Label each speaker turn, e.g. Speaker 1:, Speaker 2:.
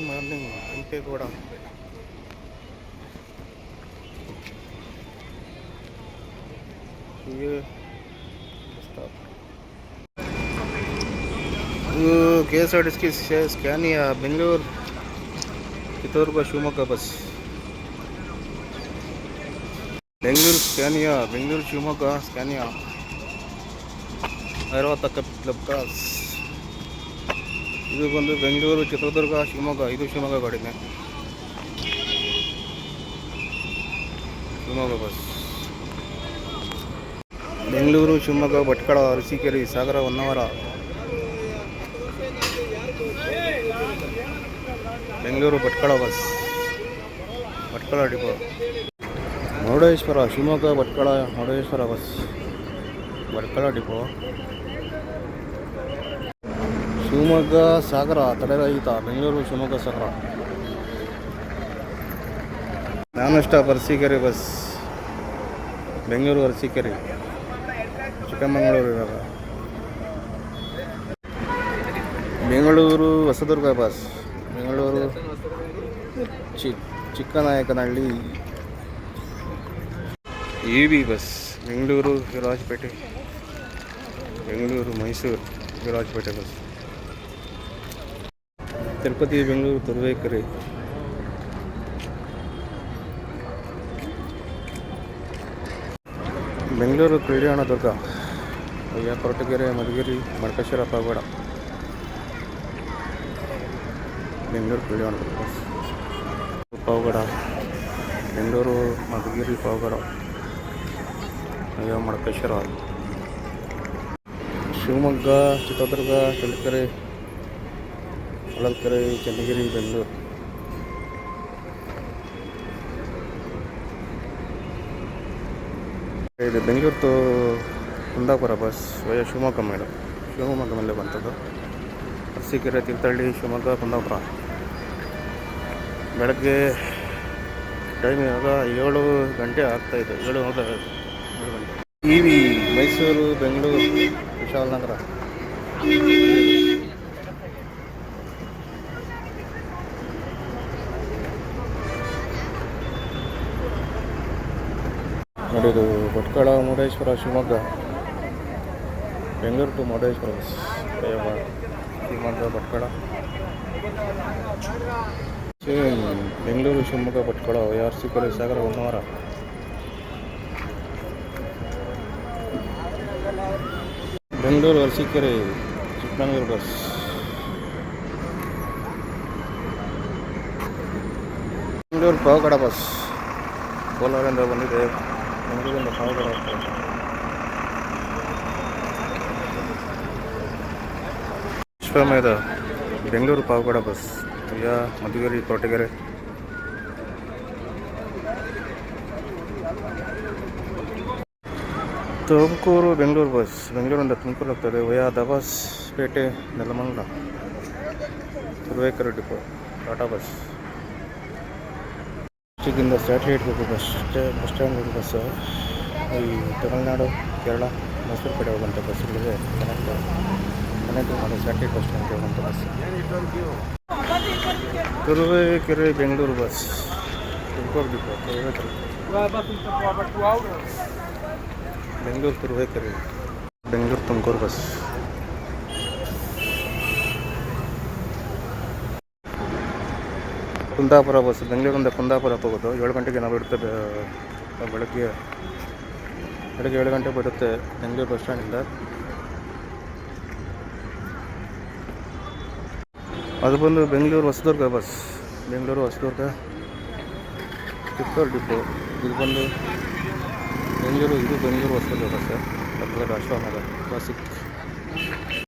Speaker 1: Morning Kempegowda. K S R T C Scania Bengaluru Chitradurga Shivamogga bus. Bengaluru Scania Bengaluru Shivamogga Scania Airavat club class. ಇದು ಬಂದು ಬೆಂಗಳೂರು ಚಿತ್ರದುರ್ಗ ಶಿವಮೊಗ್ಗ. ಇದು ಶಿವಮೊಗ್ಗ ಗಾಡಿನೇ, Shivamogga bus. Bengaluru Shivamogga Bhatkal Arsikere Sagara Honnavar. Bengaluru Bhatkal bus, Bhatkal depot. Murudeshwar Shivamogga Bhatkal Murudeshwar bus, Bhatkal depot. Shivamogga Sagara ತಡೆರಹಿತ Bengaluru Shivamogga Sagara. Non stop Arsikere bus, Bengaluru Arsikere Chikkamagaluru ಇವಾಗ. Bengaluru Hosadurga bus, Bengaluru Chikkanayakanahalli. EV bus, Bengaluru Virajpet, Bengaluru Mysuru Virajpet bus. Tirupati Bengaluru Turuvekere. Bengaluru ಕಲ್ಯಾಣ ದುರ್ಗ, ಕೊರಟಗೆರೆ ಮಧುಗಿರಿ ಮಡಕೇಶ್ವರ ಪಾವಗಡ. ಬೆಂಗಳೂರು ಕಲ್ಯಾಣ ದುರ್ಗ bus, Pavagada, Bengaluru Madhugiri Pavagada ಮಡಕೇಶ್ವರ. Shivamogga Chitradurga Challakere Holalkere Channagiri Bengaluru. ಇದು Bengaluru Kundapura bus ವಯ ಶಿವಮೊಗ್ಗ ಮೇಲೆ ಬಂತದ್ದು. ಅರಸೀಕೆರೆ ತೀರ್ಥಹಳ್ಳಿ ಶಿವಮೊಗ್ಗ ಕುಂದಾಪುರ. ಬೆಳಗ್ಗೆ ಟೈಮ್ ಇವಾಗ 7 ಗಂಟೆ ಆಗ್ತಾಯಿದೆ, 7 ಗಂಟೆ. EV ಮೈಸೂರು ಬೆಂಗಳೂರು ವಿಶಾಲನಗರ. ನೋಡಿದು Bhatkal Murudeshwar Shivamogga. Bengaluru to Murudeshwar bus, Shivamogga Bhatkal. Bengaluru Shivamogga Bhatkal Arsikere Sagara Honnavar. Bengaluru Arsikere Chikkamagaluru bus. Bengaluru Pavagada bus, ಕೋಲಾರದಿಂದ ಬಂದಿದೆ. ಬೆಂಗಳೂರಿಂದ ಪಾವಗಡ. ವಿಶ್ವಮೇಧ ಬೆಂಗಳೂರು ಪಾವಗಡ ಬಸ್ ಮಧುಗಿರಿ ಕೊರಟಗೆರೆ. ತುಮಕೂರು ಬೆಂಗಳೂರು ಬಸ್, ಬೆಂಗಳೂರಿಂದ ತುಮಕೂರು ಹೋಗ್ತದೆ via Dabaspete Nelamangala Turuvekere depot. Tata bus. ಡಿಸ್ಟಿಕ್ಕಿಂದ ಸ್ಯಾಟಲೈಟ್ ಹೋಗೋ ಬಸ್ ಸ್ಟ್ಯಾಂಡ್ ಹೋಗೋ ಬಸ್. ಈ ತಮಿಳುನಾಡು ಕೇರಳ ಮೈಸೂರು ಕಡೆ ಹೋಗುವಂಥ ಬಸ್ಗಳಿಗೆ ಕನೆಕ್ಟ್ ಮಾಡೋ ಸ್ಯಾಟಲೈಟ್ ಬಸ್ ಸ್ಟ್ಯಾಂಡ್ಗೆ ಹೋಗುವಂಥ bus. Turuvekere Bengaluru bus, Tumakuru depot Turuvekere. Bengaluru Turuvekere, Bengaluru Tumakuru bus. Kundapura bus, ಬೆಂಗಳೂರಿಂದ ಕುಂದಾಪುರ ಹೋಗೋದು. 7 ಗಂಟೆಗೆ ನಾವು ಬಿಡುತ್ತೆ. ಬೆಳಗ್ಗೆ 7 ಗಂಟೆ ಬಿಡುತ್ತೆ ಬೆಂಗಳೂರು ಬಸ್ ಸ್ಟ್ಯಾಂಡಿಂದ. ಅದು ಬಂದು ಬೆಂಗಳೂರು ಹೊಸದುರ್ಗ ಬಸ್, ಬೆಂಗಳೂರು ಹೊಸದುರ್ಗ ಚಿತ್ತೂರು ಡಿಪೋ. ಇದು ಬಂದು ಬೆಂಗಳೂರು ಹೊಸದುರ್ಗ ಬಸ್, ಅಶ್ವನಗರ ಕ್ಲಾಸಿಕ್.